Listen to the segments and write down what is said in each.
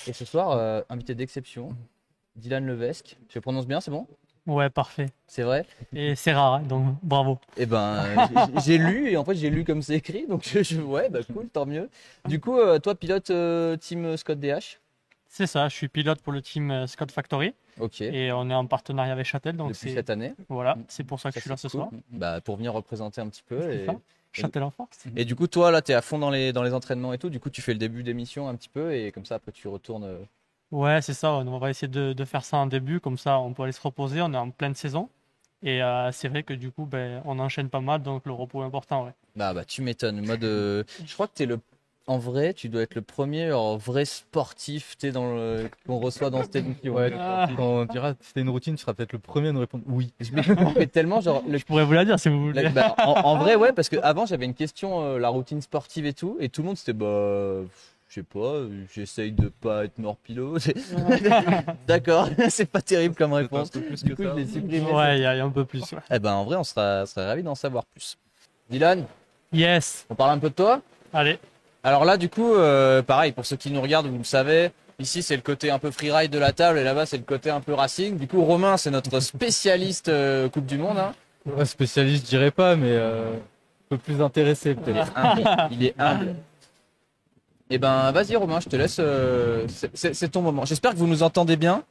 Et ce soir, invité d'exception, Dylan Levesque. Je le prononce bien, c'est bon? Ouais, parfait. C'est vrai? Et c'est rare, hein, donc bravo. Eh ben, j'ai lu, et en fait, j'ai lu comme c'est écrit, donc ouais, bah cool, tant mieux. Du coup, toi, pilote team Scott DH? C'est ça, je suis pilote pour le team Scott Factory Ok, et on est en partenariat avec Châtel, donc depuis c'est cette année. voilà, c'est pour ça que Ça, je suis là c'est ce cool. soir. Bah, pour venir représenter un petit peu. C'est ça. Châtel en force. Et du coup, toi, là, t'es à fond dans les entraînements et tout. Du coup, tu fais le début d'émission un petit peu, et comme ça, après, tu retournes. Ouais, c'est ça. On va essayer de faire ça en début, comme ça on peut aller se reposer. On est en pleine saison et c'est vrai que du coup, ben, on enchaîne pas mal, donc le repos est important. Ouais. Bah, tu m'étonnes. Mode, je crois que en vrai, tu dois être le premier vrai sportif, qu'on reçoit dans cette émission. Ouais, Ah. quand on dira c'était une routine, tu seras peut-être le premier à nous répondre oui. Mais tellement, genre, Je pourrais vous la dire si vous voulez. bah, en vrai, ouais, parce que avant j'avais une question, la routine sportive et tout le monde c'était bah, je sais pas, j'essaye de pas être morpilo. D'accord, c'est pas terrible comme réponse. Un peu plus Du que coup, ça. je l'ai supprimé. Ouais, il y a un peu plus. Ouais. Eh ben, en vrai, on serait ravis d'en savoir plus. Dylan, Yes. on parle un peu de toi? Allez. Alors là, du coup, pareil, pour ceux qui nous regardent, vous le savez, ici c'est le côté un peu freeride de la table et là-bas c'est le côté un peu racing. Du coup, Romain, c'est notre spécialiste Coupe du Monde, hein. Ouais, spécialiste, je dirais pas, mais un peu plus intéressé Il peut-être. est humble. Il est humble. Eh ben, vas-y Romain, je te laisse. C'est ton moment. J'espère que vous nous entendez bien.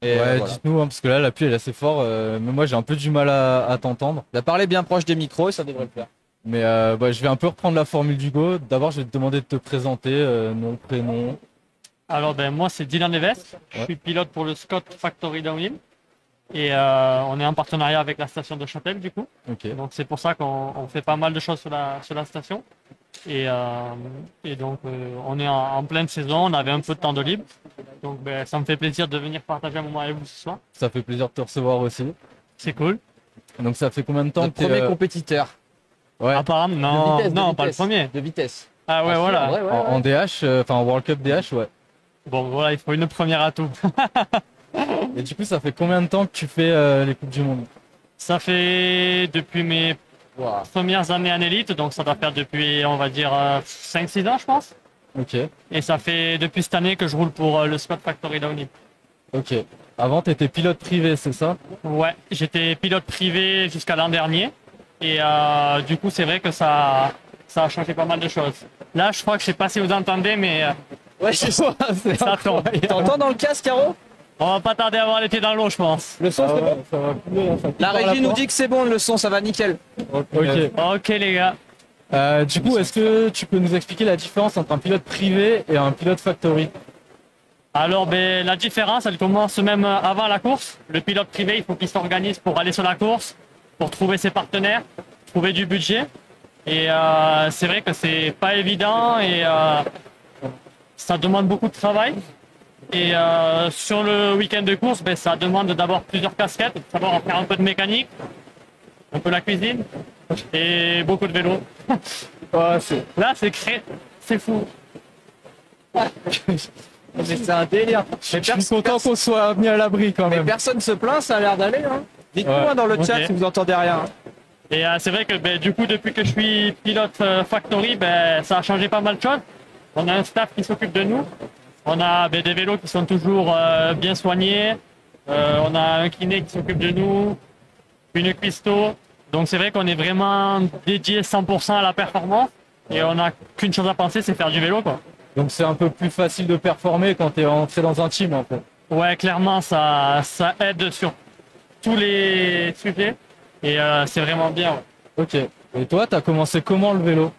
Et Ouais, voilà. dites-nous, hein, parce que là la pluie elle est assez forte, mais moi j'ai un peu du mal à t'entendre. Bah, parlez bien proche des micros et ça devrait le faire. Mais bah, je vais un peu reprendre la formule du go. D'abord, je vais te demander de te présenter, nom, prénom. Alors ben moi c'est Dylan Levesque. Je Ouais. suis pilote pour le Scott Factory Downhill et on est en partenariat avec la station de Châtel du coup. Ok. Donc c'est pour ça qu'on fait pas mal de choses sur la station. Et donc on est en pleine saison, on avait un peu de temps de libre. Donc ben, ça me fait plaisir de venir partager un moment avec vous ce soir. Ça fait plaisir de te recevoir aussi. C'est cool. Donc ça fait combien de temps Notre que t'es premier compétiteur. ouais, Apparemment, De non, vitesse, de non, pas le vitesse. premier. De vitesse. Ah ouais, Ah, voilà. ouais, ouais, en ouais. DH, enfin en World Cup DH, ouais. Bon, voilà, il faut une première atout. Et du coup, ça fait combien de temps que tu fais les Coupes du Monde? Ça fait depuis mes Wow. premières années en élite, donc ça doit faire depuis, on va dire, 5-6 ans, je pense. Ok, Et ça fait depuis cette année que je roule pour le Scott Factory Downhill. ok. Avant, t'étais pilote privé, c'est ça? Ouais, j'étais pilote privé jusqu'à l'an dernier. Et du coup, c'est vrai que ça a changé pas mal de choses. Là, je crois que je sais pas si vous entendez, mais Ouais, je vois. ça tombe. T'entends dans le casque, Caro? On va pas tarder à avoir l'été dans l'eau, je pense. Le son, Ah c'est bon? ouais, ça va couler, hein, ça pique La par régie nous porte. dit que c'est bon le son, ça va nickel. Ok. Ok, les gars. Du coup, est-ce que tu peux nous expliquer la différence entre un pilote privé et un pilote factory? Alors, ben, la différence, elle commence même avant la course. Le pilote privé, il faut qu'il s'organise pour aller sur la course, pour trouver ses partenaires, trouver du budget. Et c'est vrai que c'est pas évident et ça demande beaucoup de travail. Et sur le week-end de course, ben, ça demande d'abord plusieurs casquettes, savoir faire un peu de mécanique, un peu la cuisine et beaucoup de vélo. Ouais, c'est Là, c'est fou. Mais c'est un délire. je suis content qu'on soit mis à l'abri quand Mais même. personne se plaint, ça a l'air d'aller. Hein. Dites-nous Ouais. hein, dans le chat Ok. si vous entendez rien. Et c'est vrai que ben, du coup, depuis que je suis pilote factory, ben, ça a changé pas mal de choses. On a un staff qui s'occupe de nous. On a ben, des vélos qui sont toujours bien soignés. On a un kiné qui s'occupe de nous, une cuistot. Donc c'est vrai qu'on est vraiment dédié 100% à la performance. Et on n'a qu'une chose à penser, c'est faire du vélo, quoi. Donc c'est un peu plus facile de performer quand t'es entré dans un team en fait. Ouais, clairement, ça aide sur tous les sujets. Et c'est vraiment bien. Ouais. Ok. Et toi, t'as commencé comment le vélo?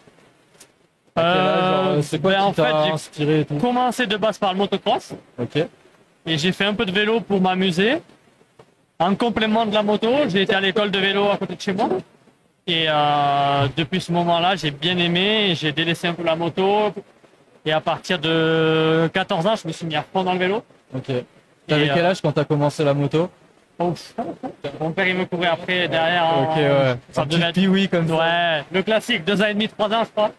À quel âge, genre, c'est quoi Ben, qui en t'a fait, j'ai inspiré et tout? commencé de base par le motocross. Ok. Et j'ai fait un peu de vélo pour m'amuser. En complément de la moto, j'ai été à l'école de vélo à côté de chez moi. Et depuis ce moment-là, j'ai bien aimé. J'ai délaissé un peu la moto. Et à partir de 14 ans, je me suis mis à fond dans le vélo. Ok. T'avais Et, quel âge quand t'as commencé la moto? Ouf. Mon père, il me courait après, derrière. Ok, ouais. Ça Un devait petit être... pioui comme ça. Ouais, le classique, 2 ans et demi, 3 ans, je crois.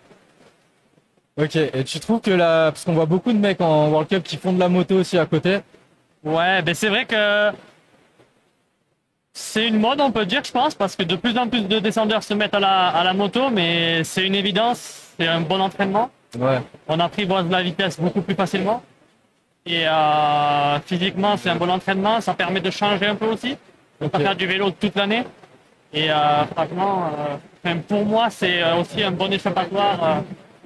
Ok. Et tu trouves que là, parce qu'on voit beaucoup de mecs en World Cup qui font de la moto aussi à côté. Ouais, ben c'est vrai que c'est une mode, on peut dire, je pense, parce que de plus en plus de descendeurs se mettent à la moto, mais c'est une évidence, c'est un bon entraînement. Ouais. On apprivoise la vitesse beaucoup plus facilement. Et physiquement, c'est un bon entraînement. Ça permet de changer un peu aussi. De ne pas faire du vélo toute l'année. Et franchement, pour moi, c'est aussi un bon échappatoire.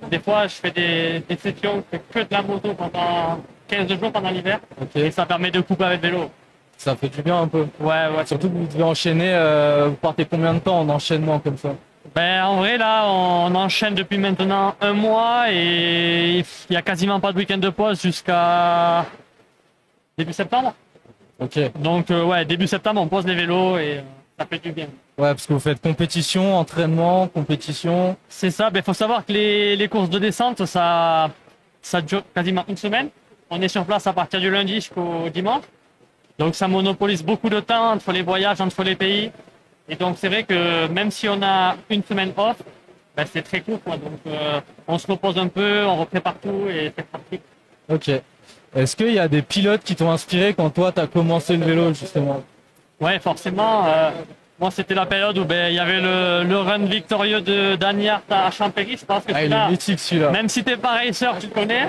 Des fois, je fais des sessions, je fais que de la moto pendant 15 jours pendant l'hiver. Et ça permet de couper avec le vélo. Ça fait du bien un peu. Ouais. Surtout que vous devez enchaîner, vous partez combien de temps en enchaînement comme ça? Ben, en vrai, là, on enchaîne depuis maintenant 1 mois et il n'y a quasiment pas de week-end de pause jusqu'à début septembre. Ok. Donc, ouais, début septembre, on pose les vélos et ça fait du bien. Ouais, parce que vous faites compétition, entraînement, compétition. C'est ça, ben, faut savoir que les courses de descente, ça dure quasiment une semaine. On est sur place à partir du lundi jusqu'au dimanche. Donc, ça monopolise beaucoup de temps entre les voyages, entre les pays. Et donc, c'est vrai que même si on a une semaine off, ben, c'est très court, quoi. Donc, on se repose un peu, on reprépare tout et c'est pratique. Ok. Est-ce qu'il y a des pilotes qui t'ont inspiré quand toi, tu as commencé le vélo, justement? Ouais, forcément. Moi, c'était la période où ben, il y avait le run victorieux de Danyart à Champéry. Je pense que Ah, il est mythique celui-là. même si t'es pas racer, tu le connais.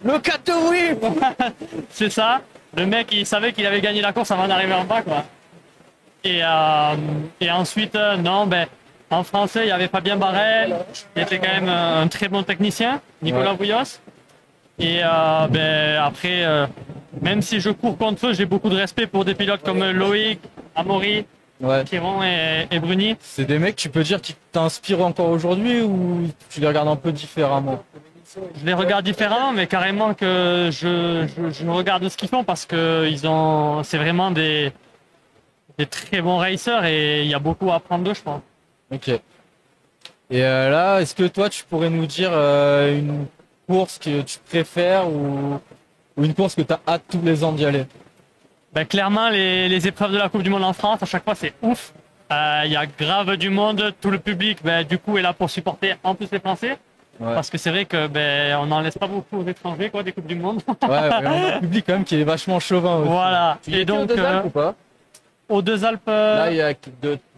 Le Katowice. C'est ça. Le mec, il savait qu'il avait gagné la course avant d'arriver en bas, quoi. Et ensuite, non, ben, en français, il y avait Fabien Barrel, qui était quand même un très bon technicien, Nicolas Bouillos. Et ben, après, même si je cours contre eux, j'ai beaucoup de respect pour des pilotes comme Loïc, Amaury, Ouais. Pierron et Bruni. C'est des mecs, tu peux dire, qui t'inspirent encore aujourd'hui ou tu les regardes un peu différemment? Je les regarde différemment, mais carrément que je regarde ce qu'ils font parce que c'est vraiment des très bons racers et il y a beaucoup à apprendre d'eux, je pense. Ok. Et là, est-ce que toi, tu pourrais nous dire une course que tu préfères ou une course que tu as hâte tous les ans d'y aller? Ben, clairement, les épreuves de la Coupe du Monde en France, à chaque fois, c'est ouf. Il y a grave du monde, tout le public, ben, du coup, est là pour supporter en plus les Français. Ouais. Parce que c'est vrai que ben, on n'en laisse pas beaucoup aux étrangers, quoi, des Coupes du Monde. Ouais, mais on a un public quand même qui est vachement chauvin aussi. Voilà. Tu y Et étais aux donc, Deux Alpes ou pas? aux Deux Alpes, Là, il y a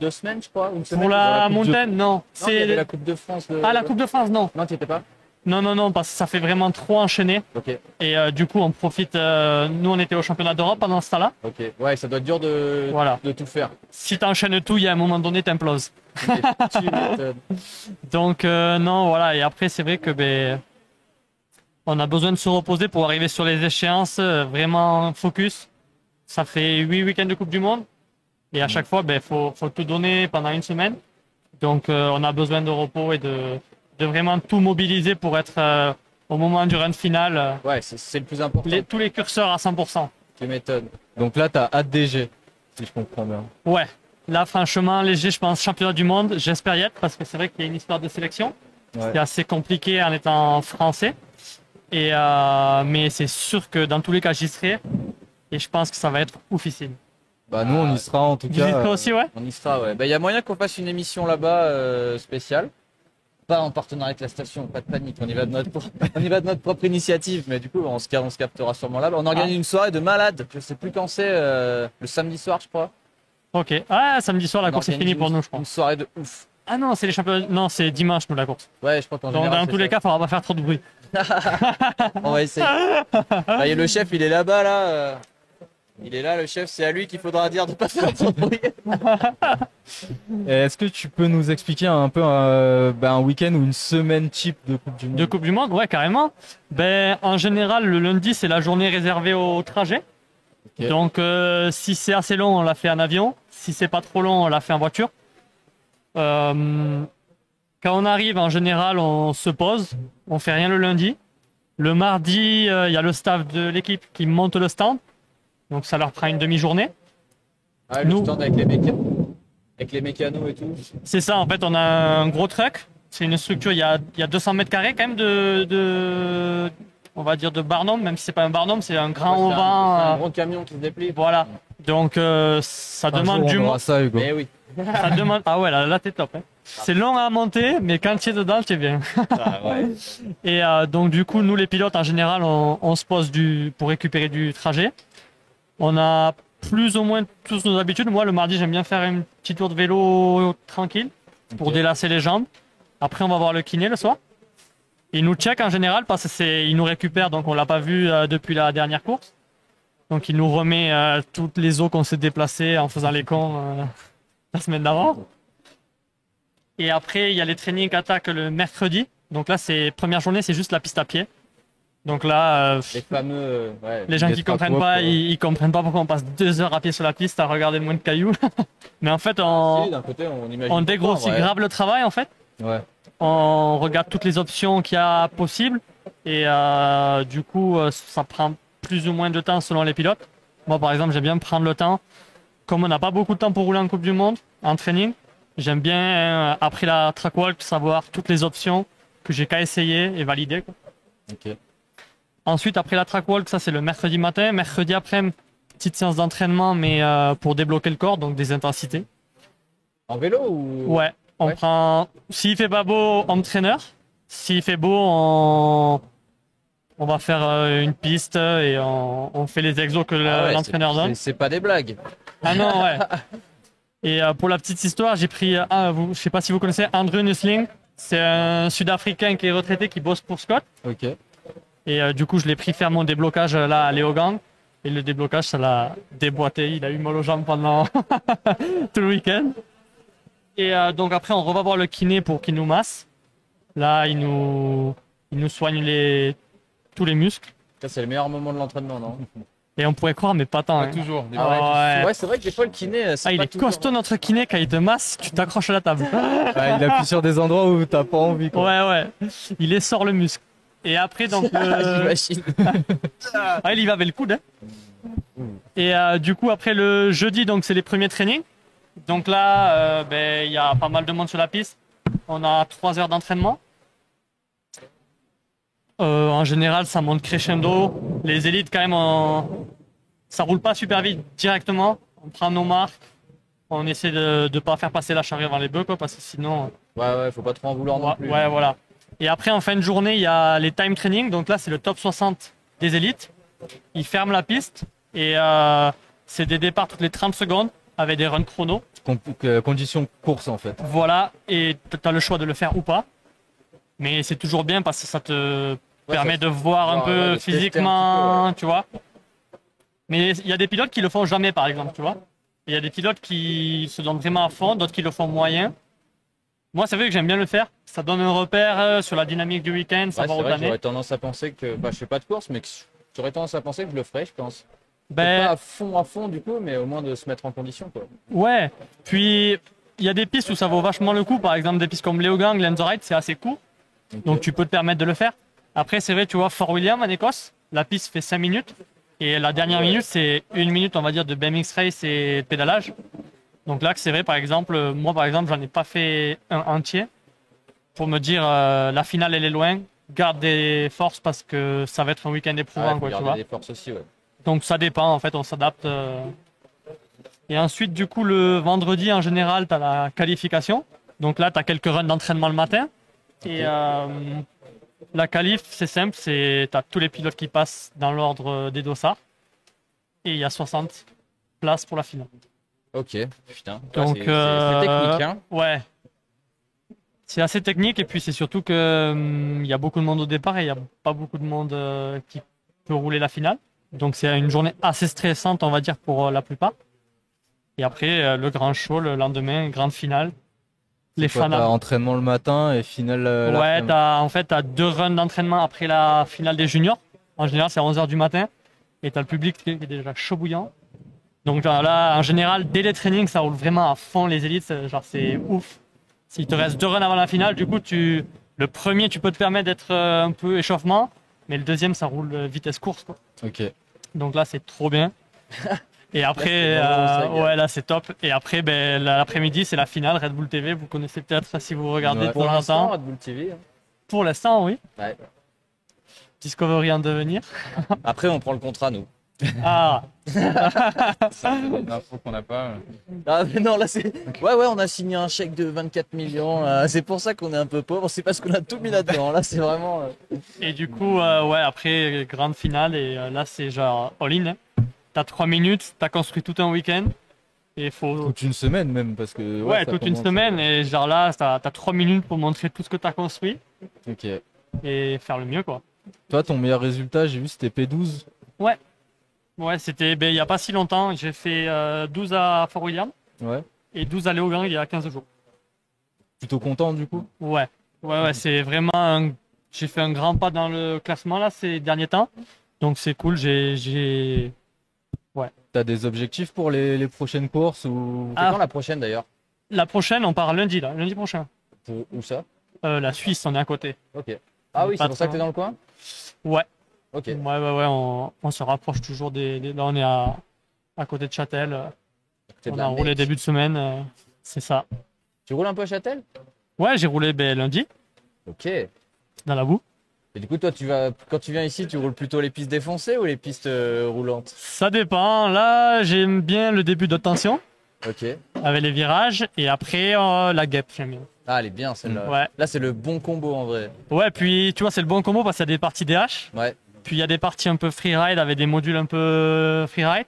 2 semaines, je crois. Une semaine. pour la Coupe de- montagne, non. Non, il y avait C'est la Coupe de France. la Coupe de France, non. Non, tu étais pas? Non, parce que ça fait vraiment trop enchaîner. Ok, Et du coup, on profite. Nous, on était au championnat d'Europe pendant ce temps-là. ok. Ouais, ça doit être dur de Voilà. tout faire. Si t'enchaînes tout, il y a un moment donné, t'imploses. Tu m'étonnes. Donc, non, voilà. Et après, c'est vrai que ben, on a besoin de se reposer pour arriver sur les échéances vraiment focus. Ça fait 8 week-ends de Coupe du Monde. Et à chaque fois, ben, faut tout donner pendant une semaine. Donc, on a besoin de repos et de vraiment tout mobiliser pour être au moment du run final, Ouais, c'est le plus important. tous les curseurs à 100%. Tu m'étonnes. Donc là, tu as hâte DG, si je comprends bien. Ouais. Là, franchement, léger, je pense, championnat du monde, j'espère y être parce que c'est vrai qu'il y a une histoire de sélection. Ouais. C'est assez compliqué en étant français. Et, mais c'est sûr que dans tous les cas, j'y serai. Et je pense que ça va être oufissime. Bah nous, on y sera en tout Vous cas. y serez aussi, ouais? On y sera, ouais. Bah, il y a moyen qu'on fasse une émission là-bas spéciale. Pas en partenariat avec la station, pas de panique. On y va de notre, on y va de notre propre initiative. Mais du coup, on se captera sûrement là-bas. On organise une soirée de malade. Je sais plus quand c'est, le samedi soir, je crois. Ok. Ah, samedi soir, la On course est organise finie pour nous, je Une pense. soirée de ouf. Ah non, c'est les championnats. Non, c'est dimanche, nous, la course. Ouais, je crois qu'en Donc, général, dans c'est tous les ça. cas, il faudra pas faire trop de bruit. On va essayer. Bah, et le chef, il est là-bas, là. Il est là, le chef. C'est à lui qu'il faudra dire de pas faire trop de bruit. Et est-ce que tu peux nous expliquer un peu un week-end ou une semaine type de Coupe du Monde? De Coupe du Monde, ouais, carrément. Ben, en général, le lundi, c'est la journée réservée au trajet. Ok. Donc, si c'est assez long, on l'a fait en avion. Si c'est pas trop long, on l'a fait en voiture. Quand on arrive, en général, on se pose. On fait rien le lundi. Le mardi, il y a le staff de l'équipe qui monte le stand. Donc, ça leur prend une demi-journée. Ah, le Nous- stand avec les mécanos et tout. C'est ça, en fait, on a un gros truck. C'est une structure, il y a 200 mètres carrés quand même on va dire de barnum, même si c'est pas un barnum, c'est un grand Ouais, c'est auvent. un gros camion qui se déplie. Voilà. Donc ça Un demande jour, du on aura monde. ça, Hugo. Mais oui. Ça demande. Ah ouais, là t'es top. Hein. C'est long à monter, mais quand tu es dedans, tu es bien. Ah, ouais. Et donc du coup, nous les pilotes en général, on se pose pour récupérer du trajet. On a plus ou moins tous nos habitudes. Moi, le mardi, j'aime bien faire un petit tour de vélo tranquille pour Ok. délasser les jambes. Après, on va voir le kiné le soir. Ils nous checkent en général parce qu'ils nous récupèrent, donc on l'a pas vu depuis la dernière course. Donc il nous remet toutes les eaux qu'on s'est déplacées en faisant les cons la semaine d'avant. Et après, il y a les trainings attaques le mercredi. Donc là, première journée, c'est juste la piste à pied. Donc là, Les fameux. les gens qui comprennent pas, ils comprennent pas pourquoi on passe 2 heures à pied sur la piste à regarder le moins de cailloux. Mais en fait, Si, d'un côté, on imagine. on dégrossit pourquoi, grave le travail en fait. Ouais. On regarde toutes les options qu'il y a possibles. Et du coup, ça prend plus ou moins de temps selon les pilotes. Moi, par exemple, j'aime bien prendre le temps. Comme on n'a pas beaucoup de temps pour rouler en Coupe du Monde, en training, j'aime bien, après la track walk, savoir toutes les options que j'ai qu'à essayer et valider, quoi. Ok. Ensuite, après la track walk, ça c'est le mercredi matin. Mercredi après, petite séance d'entraînement, mais pour débloquer le corps, donc des intensités. En vélo ou. Ouais, on Ouais. prend. S'il fait pas beau, home trainer. S'il fait beau, on va faire une piste et on fait les exos que Ah ouais, l'entraîneur donne. C'est pas des blagues. Ah non, ouais. Et pour la petite histoire, j'ai pris, je sais pas si vous connaissez Andrew Nussling. C'est un Sud-Africain qui est retraité, qui bosse pour Scott. Ok. Et du coup, je l'ai pris faire mon déblocage là à Léogang. Et le déblocage, ça l'a déboîté. Il a eu mal aux jambes pendant tout le week-end. Et donc après, on va voir le kiné pour qu'il nous masse. Là, il nous soigne tous les muscles. Ça, c'est le meilleur moment de l'entraînement, non? Et on pourrait croire, mais pas tant. Pas Hein. toujours. Ah ouais. Ouais, c'est vrai que des fois, le kiné. Ah, il est costaud notre kiné, quand il te masse, tu t'accroches à la table. Ouais, il appuie sur des endroits où t'as pas envie. Quoi. Ouais, ouais. Il essore le muscle. Et après, donc. J'imagine. Ah, il y va avec le coude. Hein. Et du coup, après le jeudi, donc c'est les premiers trainings. Donc là, il y a pas mal de monde sur la piste. On a 3 heures d'entraînement. En général, ça monte crescendo. Les élites, quand même, ça roule pas super vite directement. On prend nos marques. On essaie de ne pas faire passer la charrue avant les bœufs, quoi, parce que sinon. Ouais, faut pas trop en vouloir non plus. Ouais, voilà. Et après, en fin de journée, il y a les time training. Donc là, c'est le top 60 des élites. Ils ferment la piste et c'est des départs toutes les 30 secondes avec des runs chrono. Conditions course en fait. Voilà, et tu as le choix de le faire ou pas. Mais c'est toujours bien parce que ça te permet de voir un peu de tester physiquement, un petit tu vois. Mais il y a des pilotes qui le font jamais, par exemple, tu vois. Il y a des pilotes qui se donnent vraiment à fond, d'autres qui le font moyen. Moi, c'est vrai que j'aime bien le faire. Ça donne un repère sur la dynamique du week-end, Ouais, savoir c'est où vrai t'en que es. j'aurais tendance à penser que. Bah, je fais pas de course, mais que j'aurais tendance à penser que je le ferais, je pense. Ben, Pas à fond, du coup, mais au moins de se mettre en condition, quoi. ouais, puis il y a des pistes où ça vaut vachement le coup. Par exemple, des pistes comme Leogang, Lenzerheide, c'est assez court. Ok. Donc tu peux te permettre de le faire. Après, c'est vrai, tu vois, Fort William en Écosse, la piste fait 5 minutes. Et la dernière minute, c'est 1 minute, on va dire, de BMX Race et de pédalage. Donc là, c'est vrai, par exemple, moi, par exemple, j'en ai pas fait un entier. Pour me dire, la finale, elle est loin. Garde des forces parce que ça va être un week-end éprouvant, Faut quoi, tu garder vois. des forces aussi, ouais. Donc ça dépend, en fait, on s'adapte. Et ensuite, du coup, le vendredi, en général, tu as la qualification. Donc là, tu as quelques runs d'entraînement le matin. Et la qualif, c'est simple, tu as tous les pilotes qui passent dans l'ordre des dossards. Et il y a 60 places pour la finale. Ok, putain. Donc, c'est technique, hein. Ouais. C'est assez technique et puis c'est surtout que il y a beaucoup de monde au départ et il n'y a pas beaucoup de monde qui peut rouler la finale. Donc c'est une journée assez stressante, on va dire, pour la plupart. Et après, le grand show, le lendemain, grande finale. Les Toi, fans. t'as entraînement le matin et finale Ouais, l'après-midi. t'as 2 runs d'entraînement après la finale des juniors. En général, c'est à 11h du matin. Et t'as le public qui est déjà chaud bouillant. Donc là, en général, dès les trainings, ça roule vraiment à fond les élites. Genre, c'est ouf. S'il te reste 2 runs avant la finale, du coup, le premier, tu peux te permettre d'être un peu échauffement. Mais le deuxième, ça roule vitesse course, quoi. Ok. Donc là, c'est trop bien. Et après, c'est vraiment ça, gars. ouais, là, c'est top. Et après, l'après-midi, c'est la finale Red Bull TV. Vous connaissez peut-être si vous regardez Ouais. pour l'instant, l'instant. Red Bull TV. Hein. Pour l'instant, oui. Ouais. Discovery en devenir. Après, on prend le contrat, nous. Ah, C'est une info qu'on n'a pas. Ah, mais non, là, c'est. Ouais, on a signé un chèque de 24 millions. C'est pour ça qu'on est un peu pauvre. C'est parce qu'on a tout mis là-dedans. Là, c'est vraiment. et du coup, ouais, après, grande finale. Et là, c'est genre all-in. Hein. T'as 3 minutes, t'as construit tout un week-end. Et faut. Toute une semaine même parce que. Ouais, ça toute une commence- semaine. Et genre là, t'as 3 minutes pour montrer tout ce que t'as construit. Ok. et faire le mieux, quoi. Toi, ton meilleur résultat, j'ai vu, c'était P12. Ouais, c'était il y a pas si longtemps. J'ai fait 12 à Fort William Ouais. et 12 à Léognan il y a 15 jours. Plutôt content du coup. Ouais, c'est vraiment j'ai fait un grand pas dans le classement là ces derniers temps. Donc c'est cool, T'as des objectifs pour les prochaines courses ou C'est Ah. quand la prochaine d'ailleurs? la prochaine, on part lundi là, lundi prochain. Où ça? La Suisse, on est à côté. Ok. Ah oui, Pas c'est pour ça que trop. t'es dans le coin? Ouais, Ok. ouais, on se rapproche toujours là on est à côté de Châtel. C'est de On la a roulé mec. début de semaine, c'est ça. Tu roules un peu à Châtel? Ouais, j'ai roulé lundi Ok. Et dans la boue. du coup, toi, quand tu viens ici, tu roules plutôt les pistes défoncées ou les pistes roulantes? Ça dépend. Là, j'aime bien le début de tension Ok. avec les virages et après la guêpe, j'aime bien. Ah, elle est bien celle-là. Ouais. Là, c'est le bon combo en vrai. Ouais, puis tu vois, c'est le bon combo parce qu'il y a des parties DH, Ouais. puis il y a des parties un peu freeride avec des modules un peu freeride.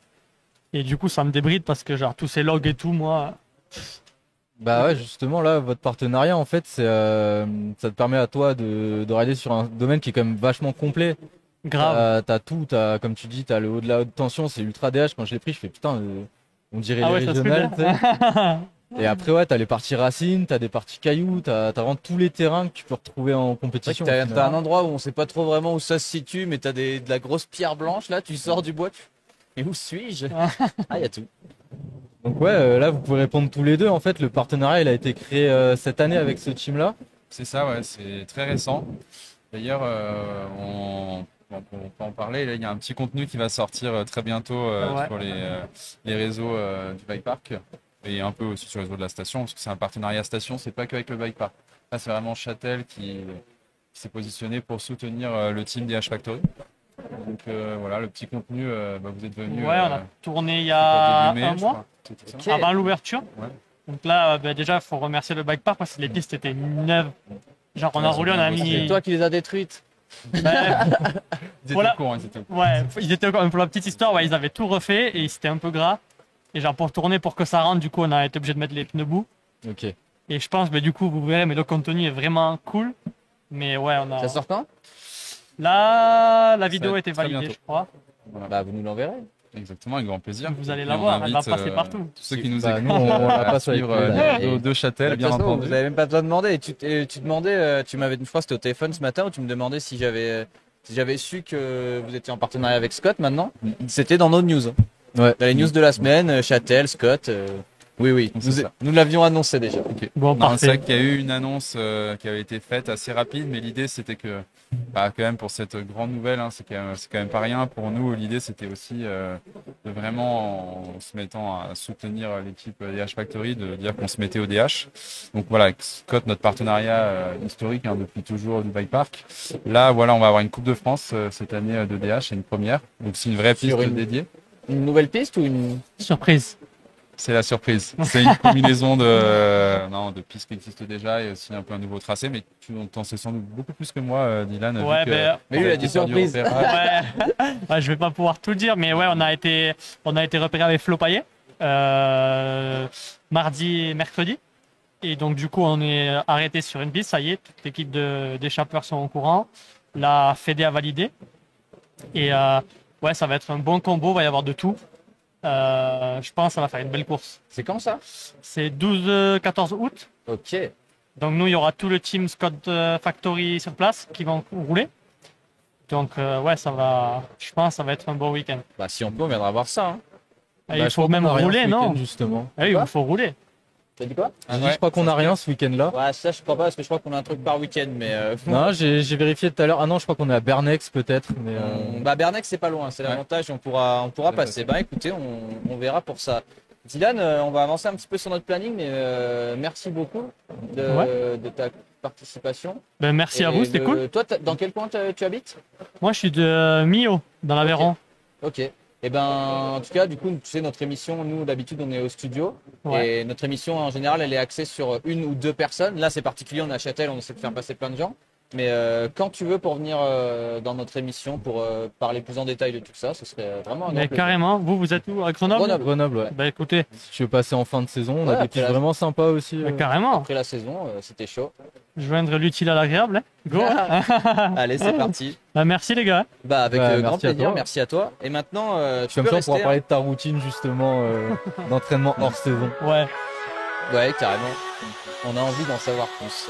Et du coup, ça me débride parce que, genre, tous ces logs et tout, moi. Bah ouais, justement là, votre partenariat en fait, ça te permet à toi de rider sur un domaine qui est quand même vachement complet. Grave. T'as tout, t'as, comme tu dis, t'as le haut de la haute tension, c'est ultra DH. Quand je l'ai pris, je fais putain, on dirait Ah les ouais, ça se fait régionales. bien. tu sais. Et après ouais, t'as les parties racines, t'as des parties cailloux, t'as vraiment tous les terrains que tu peux retrouver en C'est vrai compétition. que au t'as final. un endroit où on sait pas trop vraiment où ça se situe, mais de la grosse pierre blanche là, tu sors du bois. Et où suis-je? Ah, y a tout. Donc ouais, là vous pouvez répondre tous les deux. En fait, le partenariat il a été créé cette année avec ce team là. C'est ça, ouais, c'est très récent. D'ailleurs, on peut en parler. Là, il y a un petit contenu qui va sortir très bientôt Ouais. sur les réseaux du bike park et un peu aussi sur les réseaux de la station, parce que c'est un partenariat station, c'est pas qu'avec le bike park. Là, c'est vraiment Châtel qui s'est positionné pour soutenir le team DH Factory. Donc voilà, le petit contenu, vous êtes venu. Ouais, on a tourné il y a début mai, un je mois crois, tout ça. Ok. avant l'ouverture. Ouais. Donc là, déjà, il faut remercier le bike park parce que les pistes étaient neuves. Genre, on a Ouais, roulé, on c'est a bien mis. C'est toi qui les as détruites. Ouais, Ils étaient Voilà. au courant, ils étaient au courant. ouais, ils étaient pour la petite histoire, ouais, ils avaient tout refait et c'était un peu gras. Et genre, pour tourner, pour que ça rentre, du coup, on a été obligé de mettre les pneus bout. Ok. Et je pense, du coup, vous verrez, mais le contenu est vraiment cool. Mais ouais, on a. Ça sort quand? Là, la vidéo va a être été très validée, bientôt. je crois. Voilà. Bah, vous nous l'enverrez. Exactement, avec grand plaisir. Vous allez Et la on voir, elle va invite, passer partout. Tous ceux qui nous Bah, écoutent nous, on la à passe avec suivre plaisir. les vidéos de Châtel, De bien toute façon, entendu. vous avez même pas besoin de demander. Et tu demandais, tu m'avais une fois, c'était au téléphone ce matin, où tu me demandais si j'avais su que vous étiez en partenariat avec Scott maintenant. C'était dans nos news. Ouais. Dans les news de la semaine, Châtel, Scott. Oui, C'est ça. nous l'avions annoncé déjà. Bon, Non, c'est vrai parfait. qu'il y a eu une annonce qui avait été faite assez rapide, mais l'idée c'était que, quand même pour cette grande nouvelle, hein, c'est quand même pas rien pour nous. L'idée c'était aussi de vraiment, en se mettant à soutenir l'équipe DH Factory, de dire qu'on se mettait au DH. Donc voilà, avec Scott, notre partenariat historique hein, depuis toujours du bike park. Là, voilà, on va avoir une Coupe de France cette année de DH, c'est une première. Donc c'est une vraie piste Sur une- dédiée. Une nouvelle piste ou une. Surprise. C'est la surprise. C'est une combinaison de pistes qui existent déjà et aussi un peu un nouveau tracé, mais tu t'en sais sans doute beaucoup plus que moi, Dylan. Ouais, vu que ben, Mais lui, il a dit t'as été surprise. sur du repérage. Ouais, je vais pas pouvoir tout dire, mais ouais, on a été repéré avec Flo Payet mardi et mercredi. Et donc, du coup, on est arrêté sur une piste. Ça y est, toute l'équipe des chappeurs sont au courant. La Fédé a validé. Et ouais, ça va être un bon combo. Il va y avoir de tout. Je pense que ça va faire une belle course. C'est quand ça? C'est 12-14 août. Ok. Donc, nous, il y aura tout le team Scott Factory sur place qui vont rouler. Donc, ouais, je pense que ça va être un bon week-end. Bah, si on peut, on viendra voir ça. Hein. Et Bah, il je faut crois même qu'on a rien rouler, ce non? week-end, justement. Ah oui, Quoi il faut rouler. T'as dit quoi? Ah Je ouais, crois qu'on a rien ce week-end-là. Ouais, ça, je crois pas, parce que je crois qu'on a un truc par week-end, mais. Non, j'ai vérifié tout à l'heure. Ah non, je crois qu'on est à Bernex peut-être. Mais Bah, Bernex, c'est pas loin, c'est Ouais. l'avantage, on pourra passer. Bah, écoutez, on verra pour ça. Dylan, on va avancer un petit peu sur notre planning, mais merci beaucoup de ta participation. Ben, merci à Et vous, c'était cool. Toi, dans quel coin tu habites? Moi, je suis de Millau, dans l'Aveyron. Ok. Et ben, en tout cas, du coup, tu sais, notre émission, nous, d'habitude, on est au studio. Ouais. Et notre émission, en général, elle est axée sur une ou deux personnes. Là, c'est particulier, on est à Châtel, on essaie de faire passer plein de gens. Mais quand tu veux pour venir dans notre émission pour parler plus en détail de tout ça, ce serait vraiment un grand Mais plaisir. carrément, vous êtes où? À Grenoble? Grenoble. Grenoble, ouais. Bah écoutez, Si tu veux passer en fin de saison, on Ouais, a des après pistes la- vraiment sympas aussi. bah, carrément. Après la saison, c'était chaud. Joindre l'utile à l'agréable, hein. Go. Allez, c'est parti. Bah, merci les gars. Bah avec Ouais, grand merci à plaisir, toi. merci à toi. Et maintenant, tu Comme peux ça, on rester. pourra parler de ta routine justement d'entraînement hors saison. Ouais. Ouais, carrément. On a envie d'en savoir plus.